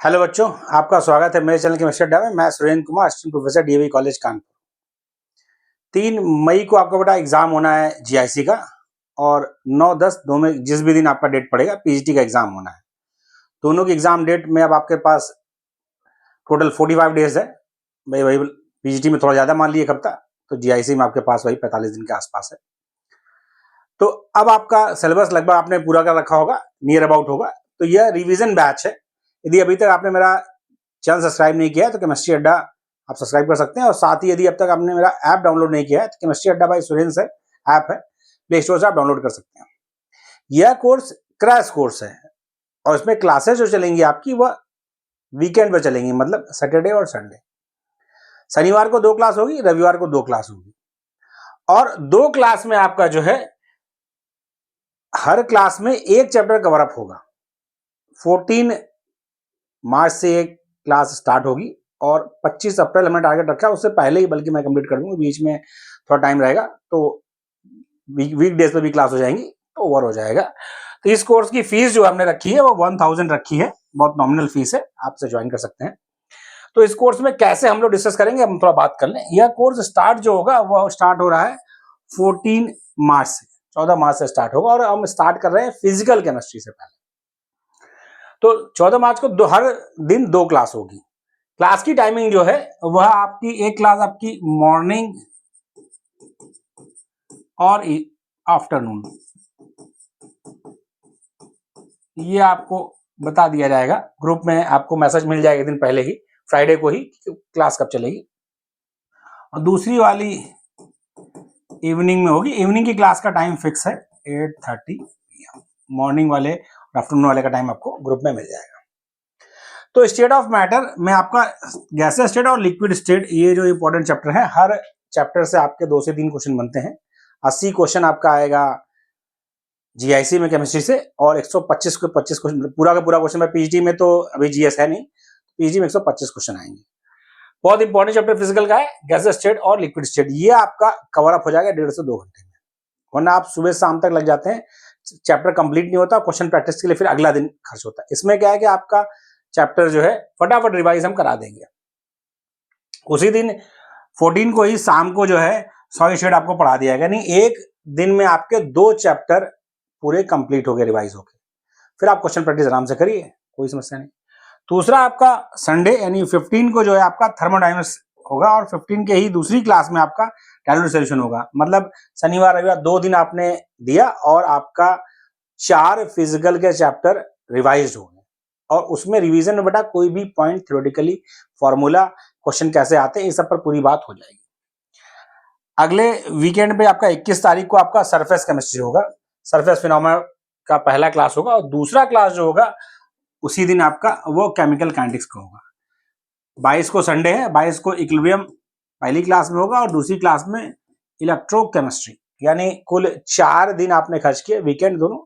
Hello बच्चों, आपका स्वागत है मेरे चैनल केमिस्ट्री अड्डा में। मैं Surendra Kumar, assistant professor DAV college Kanpur. 3 मई को आपका बेटा एग्जाम होना है जीआईसी का, और 9-10 दो में जिस भी दिन आपका डेट पड़ेगा पीजीटी का एग्जाम होना है। दोनों की एग्जाम डेट में अब आपके पास टोटल 45 डेज है। भाई वही पीजीटी में थोड़ा ज्यादा मान लिए एक हफ्ता, तो जीआईसी में आपके पास वही 45 दिन के आसपास है। तो अब आपका सिलेबस लगभग आपने पूरा कर रखा होगा, नियर अबाउट होगा। तो यह रिविजन बैच है। यदि अभी तक आपने मेरा चैनल सब्सक्राइब नहीं किया है तो केमिस्ट्री अड्डा आप सब्सक्राइब कर सकते हैं, और साथ ही यदि अब तक आपने मेरा ऐप डाउनलोड नहीं किया है तो केमिस्ट्री अड्डा बाय सुरेंद्र से ऐप है, प्ले स्टोर से आप डाउनलोड कर सकते हैं। यह कोर्स क्रैश कोर्स है, और इसमें क्लासेस जो चलेंगी आपकी वह वीकेंड पे चलेंगी, मतलब सैटरडे और संडे। शनिवार को 2 क्लास होगी, रविवार को 2 क्लास होगी, और 2 क्लास में आपका जो है हर क्लास में एक चैप्टर कवर अप होगा। 14 मार्च से एक क्लास स्टार्ट होगी, और 25 अप्रैल हमने टारगेट रखा है, उससे पहले ही बल्कि मैं कंप्लीट कर दूंगा। बीच में थोड़ा टाइम रहेगा, तो वीक डेज पे भी क्लास हो जाएंगी, तो ओवर हो जाएगा। तो इस कोर्स की फीस जो हमने रखी है वो 1000 रखी है, बहुत नॉमिनल फीस है, आपसे ज्वाइन कर सकते हैं। तो इस कोर्स में कैसे हम लोग डिस्कस करेंगे, हम थोड़ा बात कर लें। यह कोर्स स्टार्ट जो होगा वो स्टार्ट हो रहा है 14 मार्च से, 14 मार्च से स्टार्ट होगा, और हम स्टार्ट कर रहे हैं फिजिकल केमिस्ट्री से पहले। तो 14 मार्च को हर दिन 2 क्लास होगी। क्लास की टाइमिंग जो है वह आपकी एक क्लास आपकी मॉर्निंग और आफ्टरनून, ये आपको बता दिया जाएगा। ग्रुप में आपको मैसेज मिल जाएगा एक दिन पहले ही, फ्राइडे को ही, क्लास कब चलेगी। और दूसरी वाली इवनिंग में होगी। इवनिंग की क्लास का टाइम फिक्स है 8:30 PM। मॉर्निंग वाले और आफ्टरनून वाले का टाइम आपको ग्रुप में मिल जाएगा। तो स्टेट ऑफ मैटर में आपका गैसेस स्टेट और लिक्विड स्टेट, ये जो इंपॉर्टेंट चैप्टर है, हर चैप्टर से आपके 2 से 3 क्वेश्चन बनते हैं। 80 क्वेश्चन आपका आएगा जीआईसी में केमिस्ट्री से, और 125 को 25 क्वेश्चन पूरा का पूरा क्वेश्चन है। पीजीटी में तो अभी जीएस है नहीं, पीजी में 125 क्वेश्चन आएंगे। बहुत इंपॉर्टेंट चैप्टर फिजिकल का है, गैसेस स्टेट और लिक्विड स्टेट। ये आपका कवर अप हो जाएगा 1.5 से 2 घंटे में, वरना आप सुबह शाम तक लग जाते हैं, चैप्टर कंप्लीट नहीं होता। क्वेश्चन प्रैक्टिस के लिए फिर अगला दिन खर्च होता है। इसमें क्या है कि आपका चैप्टर जो है फटाफट रिवाइज हम करा देंगे। उसी दिन 14 को ही शाम को जो है सॉलिड स्टेट आपको पढ़ा दिया गया। नहीं, एक दिन में आपके 2 चैप्टर पूरे कंप्लीट हो गए, रिवाइज हो गए। फिर आप क्वेश्चन प्रैक्टिस आराम से करिए, कोई समस्या नहीं। दूसरा आपका संडे यानी 15 को जो है आपका थर्मोडायनेमिक्स होगा, और 15 के ही दूसरी क्लास में आपका डायल्यूट सॉल्यूशन होगा। मतलब शनिवार रविवार 2 दिन आपने दिया, और आपका 4 फिजिकल के चैप्टर रिवाइज हो गए। और उसमें रिवीजन में बेटा कोई भी पॉइंट थ्योरेटिकली फॉर्मूला क्वेश्चन कैसे आते हैं, इस सब पर पूरी बात हो जाएगी। अगले वीकेंड पे आपका 21 तारीख को आपका सरफेस केमिस्ट्री होगा। सरफेस फिनोमेना का पहला क्लास होगा, और दूसरा क्लास जो होगा उसी दिन आपका वो केमिकल काइनेटिक्स का होगा। 22 को संडे है, 22 को इक्विलिब्रियम पहली क्लास में होगा, और दूसरी क्लास में इलेक्ट्रोकेमिस्ट्री। यानी कुल 4 दिन आपने खर्च किए, वीकेंड दोनों,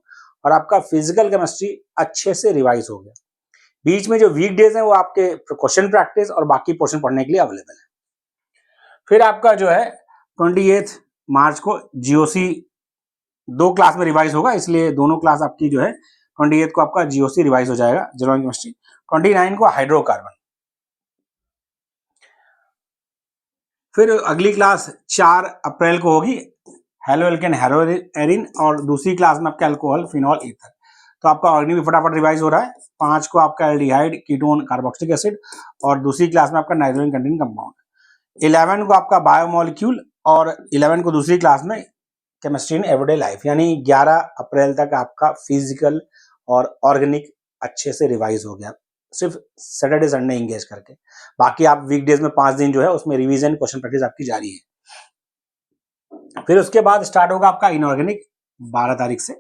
और आपका फिजिकल केमिस्ट्री अच्छे से रिवाइज हो गया। बीच में जो वीक डेज हैं वो आपके क्वेश्चन प्रैक्टिस और बाकी पोर्शन पढ़ने के लिए अवेलेबल है। फिर आपका जो है 28 मार्च को जीओसी 2 क्लास में रिवाइज होगा, इसलिए दोनों क्लास आपकी जो है 28 को आपका जीओसी रिवाइज हो जाएगा, जीरो केमिस्ट्री। 29 को हाइड्रोकार्बन। फिर अगली क्लास 4 अप्रैल को होगी, हेलो एल्केन हेरोएरिन, और दूसरी क्लास में आपका अल्कोहल फिनॉल ईथर। तो आपका ऑर्गेनिक भी फटाफट रिवाइज हो रहा है। 5 को आपका एल्डिहाइड कीटोन कार्बोक्सिलिक एसिड, और दूसरी क्लास में आपका नाइट्रोजन कंटेनिंग कंपाउंड। 11 को आपका बायोमोलिक्यूल, और 11 को दूसरी क्लास में केमिस्ट्री इन एवरीडे लाइफ। यानी 11 अप्रैल तक आपका फिजिकल और ऑर्गेनिक अच्छे से रिवाइज हो गया, सिर्फ सैटरडे संडे इंगेज करके। बाकी आप वीकडेज में 5 दिन जो है उसमें रिवीजन क्वेश्चन प्रैक्टिस आपकी जारी है। फिर उसके बाद स्टार्ट होगा आपका इनऑर्गेनिक 12 तारीख से।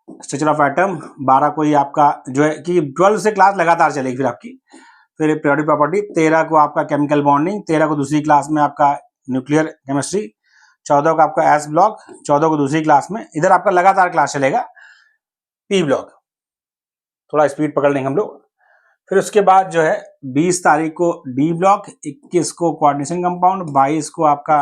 स्ट्रक्चर ऑफ एटम 12 को ही आपका जो है कि 12 से क्लास लगातार चलेगी फिर आपकी। फिर पीरियोडिक प्रॉपर्टी 13 को आपका केमिकल बॉन्डिंग, 13 को दूसरी क्लास में आपका न्यूक्लियर केमिस्ट्री, 14 को आपका एस ब्लॉक, 14 को दूसरी क्लास में। इधर आपका लगातार क्लास चलेगा पी ब्लॉक, थोड़ा स्पीड पकड़ लेंगे हम लोग। फिर उसके बाद जो है 20 तारीख को डी ब्लॉक, 21 को कोऑर्डिनेशन कंपाउंड, 22 को आपका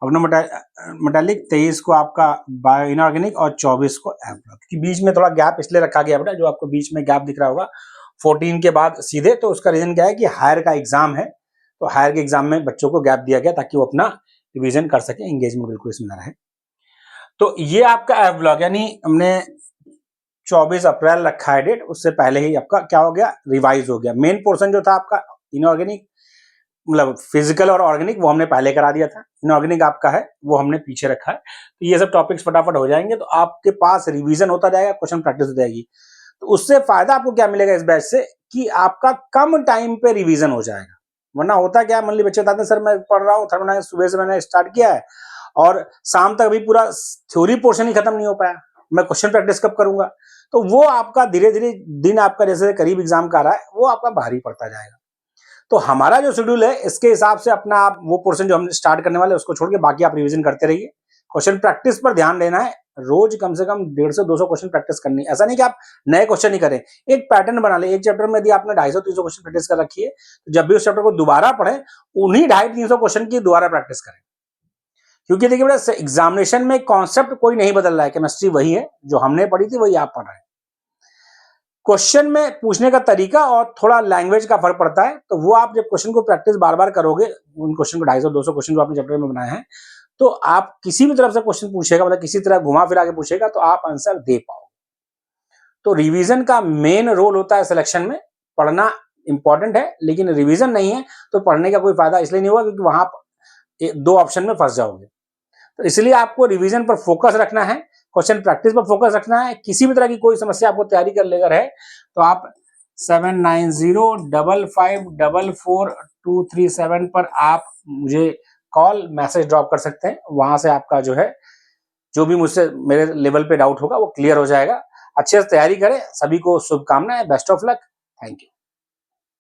ऑर्गेनोमेटालिक, 23 को आपका बायो इनऑर्गेनिक, और 24 को एफ ब्लॉक। कि बीच में थोड़ा गैप इसलिए रखा गया बेटा, जो आपको बीच में गैप दिख रहा होगा 14 के बाद सीधे, तो उसका रीजन क्या है कि हायर का एग्जाम है, तो हायर के एग्जाम में बच्चों को गैप दिया गया ताकि वो अपना रिवीजन कर सके, एंगेजमेंट बिल्कुल इसमें ना रहे। तो ये आपका एफ ब्लॉक, यानी हमने 24 अप्रैल रखा है डेट, उससे पहले ही आपका क्या हो गया, रिवाइज हो गया। मेन पोर्शन जो था आपका इनऑर्गेनिक, मतलब फिजिकल और ऑर्गेनिक, वो हमने पहले करा दिया था। इनऑर्गेनिक आपका है वो हमने पीछे रखा है। तो ये सब टॉपिक्स फटाफट हो जाएंगे, तो आपके पास रिवीजन होता जाएगा, क्वेश्चन प्रैक्टिस हो जाएगी। तो उससे फायदा आपको क्या मिलेगा इस बैच से, कि आपका कम टाइम पे रिवीजन हो जाएगा। वरना होता क्या है, मान ली बच्चे बताते हैं सर मैं पढ़ रहा हूँ, थर्मोडायनामिक्स सुबह से मैंने स्टार्ट किया है और शाम तक अभी पूरा थ्योरी पोर्शन ही खत्म नहीं हो पाया, मैं क्वेश्चन प्रैक्टिस कब करूंगा। तो वो आपका धीरे धीरे दिन आपका जैसे करीब एग्जाम का आ रहा है, वो आपका भारी पड़ता जाएगा। तो हमारा जो शेड्यूल है इसके हिसाब से अपना आप वो पोर्शन जो हम स्टार्ट करने वाले उसको छोड़ के बाकी आप रिवीजन करते रहिए। क्वेश्चन प्रैक्टिस पर ध्यान देना है, रोज कम से कम 150 से 200 क्वेश्चन प्रैक्टिस करनी है। ऐसा नहीं कि आप नए क्वेश्चन ही करें, एक पैटर्न बना ले। एक चैप्टर में यदि आपने 250-300 क्वेश्चन प्रैक्टिस कर रखी है, तो जब भी उस चैप्टर को दोबारा पढ़ें, उन्हीं 250-300 क्वेश्चन की दोबारा प्रैक्टिस करें। क्योंकि देखिए बेटा, एग्जामिनेशन में कॉन्सेप्ट कोई नहीं बदल रहा है, केमिस्ट्री वही है जो हमने पढ़ी थी, वही आप पढ़ रहे हैं। क्वेश्चन में पूछने का तरीका और थोड़ा लैंग्वेज का फर्क पड़ता है। तो वो आप जब क्वेश्चन को प्रैक्टिस बार बार करोगे, उन क्वेश्चन को 250-200 क्वेश्चन जो आपने चैप्टर में बनाए हैं, तो आप किसी भी तरफ से क्वेश्चन पूछेगा, मतलब किसी तरह घुमा फिरा के पूछेगा, तो आप आंसर दे पाओगे। तो रिवीजन का मेन रोल होता है सिलेक्शन में। पढ़ना इंपॉर्टेंट है, लेकिन रिवीजन नहीं है तो पढ़ने का कोई फायदा इसलिए नहीं होगा, क्योंकि वहां दो ऑप्शन में फंस जाओगे। तो इसलिए आपको रिवीजन पर फोकस रखना है, क्वेश्चन प्रैक्टिस पर फोकस रखना है। किसी भी तरह की कोई समस्या आपको तैयारी कर लेकर है, तो आप 7905544237 पर आप मुझे कॉल मैसेज ड्रॉप कर सकते हैं। वहां से आपका जो है, जो भी मुझसे मेरे लेवल पे डाउट होगा वो क्लियर हो जाएगा। अच्छे से तैयारी करें। सभी को शुभकामनाएं, best of luck, thank you.